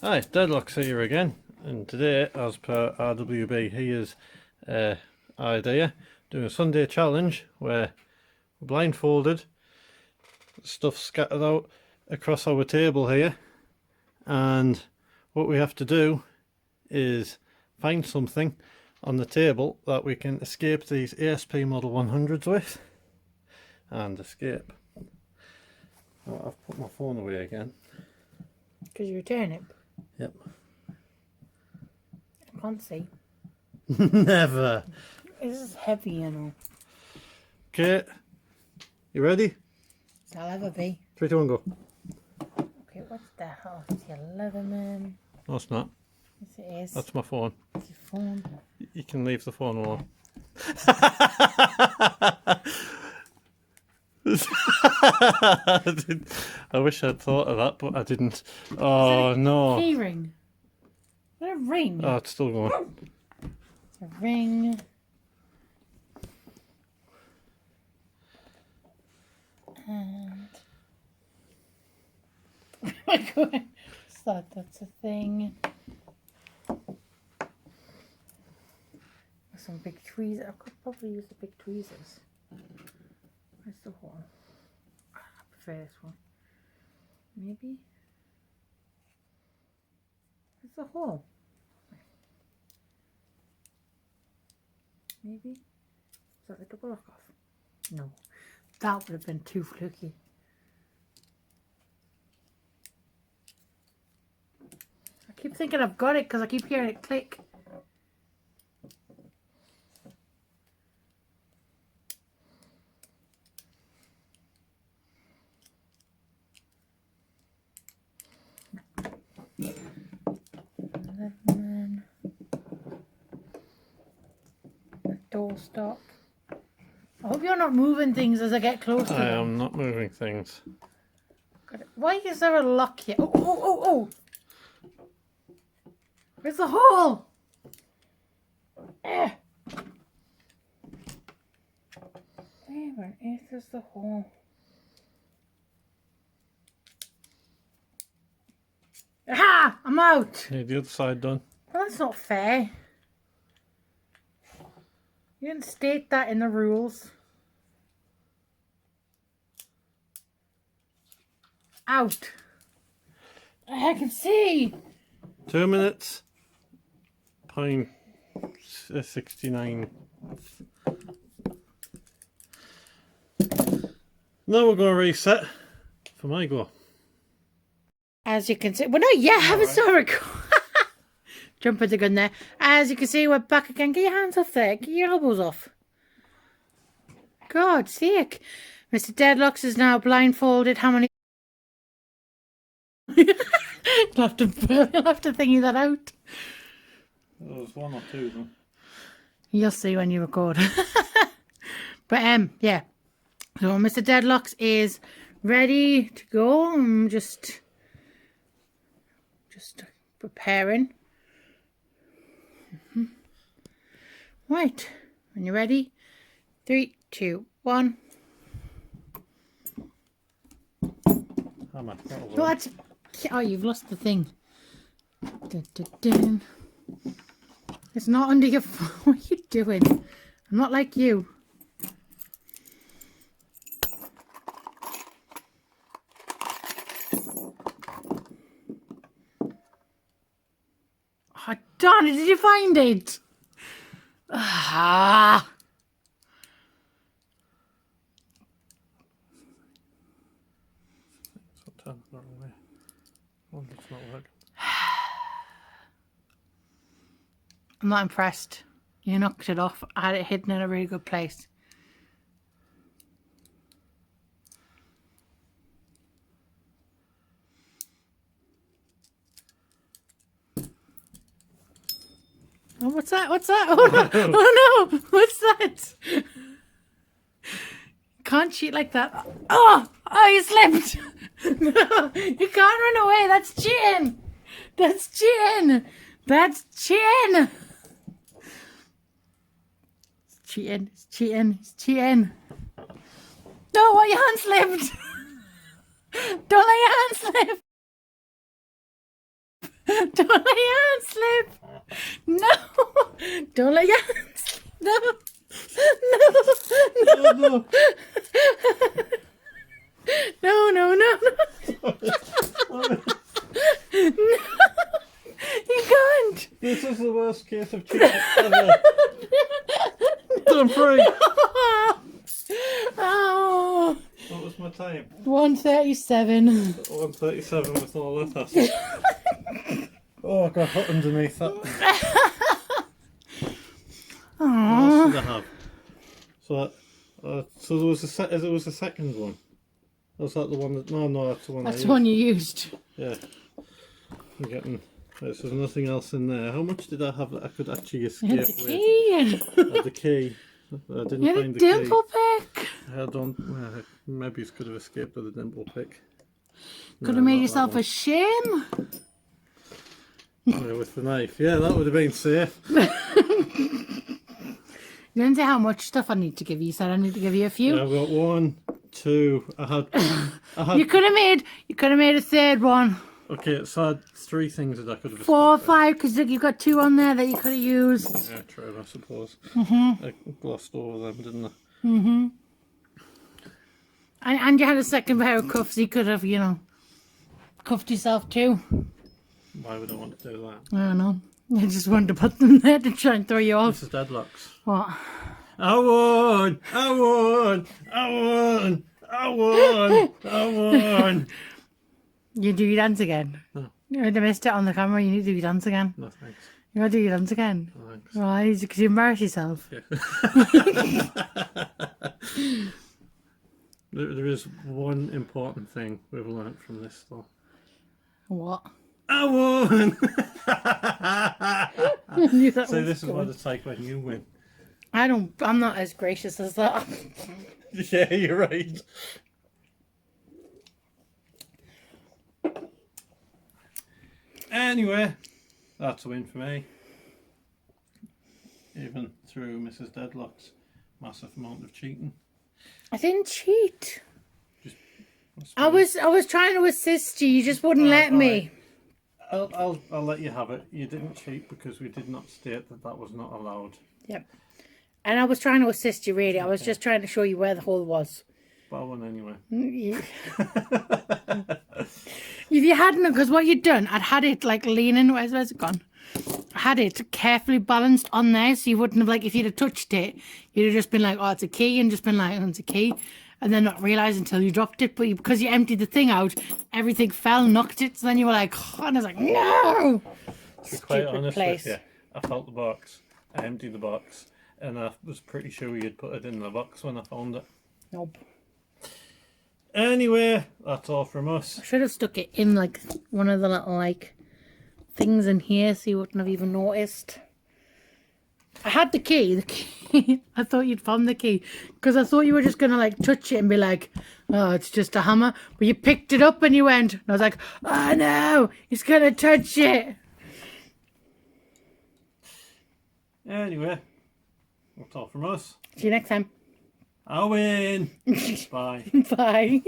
Hi, Deadlocks here again, and today, as per RWBhere's idea, doing a Sunday challenge where we're blindfolded, stuff scattered out across our table here, and what we have to do is find something on the table that we can escape these ASP Model 100s with, and escape. Oh, I've put my phone away again. Because you return it? Yep. I can't see. Never. This is heavy, you know. Okay, you ready? I'll ever be. 3, 2, 1, go. Okay, what's that? Oh, it's your Leatherman. No, it's not. Yes, it is. That's my phone. It's your phone. You can leave the phone alone. I wish I'd thought of that, but I didn't. Oh no! Key ring. What a ring? Oh, it's still going. A ring. And oh my god, that's a thing. Some big tweezers. I could probably use the big tweezers. Where's the hole? I prefer this one. Maybe. Where's the hole? Maybe. Is that the double lock off? No. That would have been too fluky. I keep thinking I've got it because I keep hearing it click. Then the door stop. I hope you're not moving things as I get close to I them. am not moving things. Why is there a lock here? Oh, oh, oh, oh! Where's the hole? Where on earth is the hole? Aha! I'm out! Need the other side done. Well, that's not fair. You didn't state that in the rules. Out. I can see. 2 minutes. Point 69. Now we're going to reset for my go. As you can see, well, no, yeah, I haven't started recording. Jumping the gun there. As you can see, we're back again. Get your hands off there. Get your elbows off. God's sake. Mr. Deadlocks is now blindfolded. How many? You'll have to thingy that out. There was 1 or 2 of them. You'll see when you record. But yeah. So Mr. Deadlocks is ready to go. I'm just preparing. Right. When you're ready. 3, 2, 1. Hammer. No, that's... Oh, you've lost the thing. Dun, dun, dun. It's not under your... What are you doing? I'm not like you. Oh, darn it. Did you find it? Ah. Sometimes not really. Oh, it's not working. I'm not impressed. You knocked it off. I had it hidden in a really good place. Oh, what's that? What's that? Oh no! Oh no! What's that? Can't cheat like that. Oh! Oh, you slipped! No! You can't run away! That's cheating! That's cheating! That's cheating! It's cheating! It's cheating! It's cheating! No! What? Your hand slipped! Don't let your hand slip! Don't let your hand slip. No. Don't let your hand slip. No. Oh, no. No. No. You can't. This is the worst case of cheating ever. I'm free. Oh. What was my time? 1:37. 1:37 with all that hassle. Oh, I got hot underneath that. What else did I have? So there was a second one. Was that the one that? No, that's the one. That's the one you used. Yeah. I'm getting. Right, so there's nothing else in there. How much did I have that I could actually escape The key. with? The key. I didn't You had a find the dimple key. pick. I don't. Well, maybe it could have escaped with a dimple pick. Could have made yourself a shame. Yeah, with the knife. Yeah, that would have been safe. You didn't say how much stuff I need to give you. You said I need to give you a few. Yeah, I've got 1, 2. I had. You could have made a third one. Okay, so I had 3 things that I could have. 4 or escaped 5, because you've got 2 on there that you could have used. with. Yeah, true. I suppose. I glossed over them, didn't I? And you had a second pair of cuffs. You could have, cuffed yourself too. Why would I want to do that? I don't know. I just wanted to put them there to try and throw you off. Mrs Deadlocks. What? I won! I won! I won! I won! I won! You do your dance again? No. You would have missed it on the camera. You need to do your dance again. No thanks. You want to do your dance again? No thanks. Why? Because you embarrass yourself. Yeah. There is one important thing we've learnt from this though. What? I won! I knew that So was this is what coming. it's like when you win. I'm not as gracious as that. Yeah, you're right. Anyway, that's a win for me. Even through Mrs Deadlock's massive amount of cheating. I didn't cheat. I suppose- was trying to assist you. You just wouldn't let me. I'll let you have it. You didn't cheat because we did not state that was not allowed. Yep. And I was trying to assist you, really. I was just trying to show you where the hole was. But I won anyway. If you hadn't, because what you'd done, I'd had it like leaning. Where's it gone? I had it carefully balanced on there, so you wouldn't have, like, if you'd have touched it, you'd have just been like, oh, it's a key, and just been like, oh, it's a key, and then not realise until you dropped it. But because you emptied the thing out, everything fell, knocked it, so then you were like, oh, and I was like, no! To be quite honest place. with you, I felt the box, I emptied the box, and I was pretty sure you'd put it in the box when I found it. Nope. Anyway, that's all from us. I should have stuck it in, like, one of the little, like, things in here so you wouldn't have even noticed. I had the key. I thought you'd found the key because I thought you were just going to, like, touch it and be like, oh, it's just a hammer. But you picked it up and you went, and I was like, oh no, he's going to touch it. Anyway, that's all from us. See you next time. I win. Bye. Bye.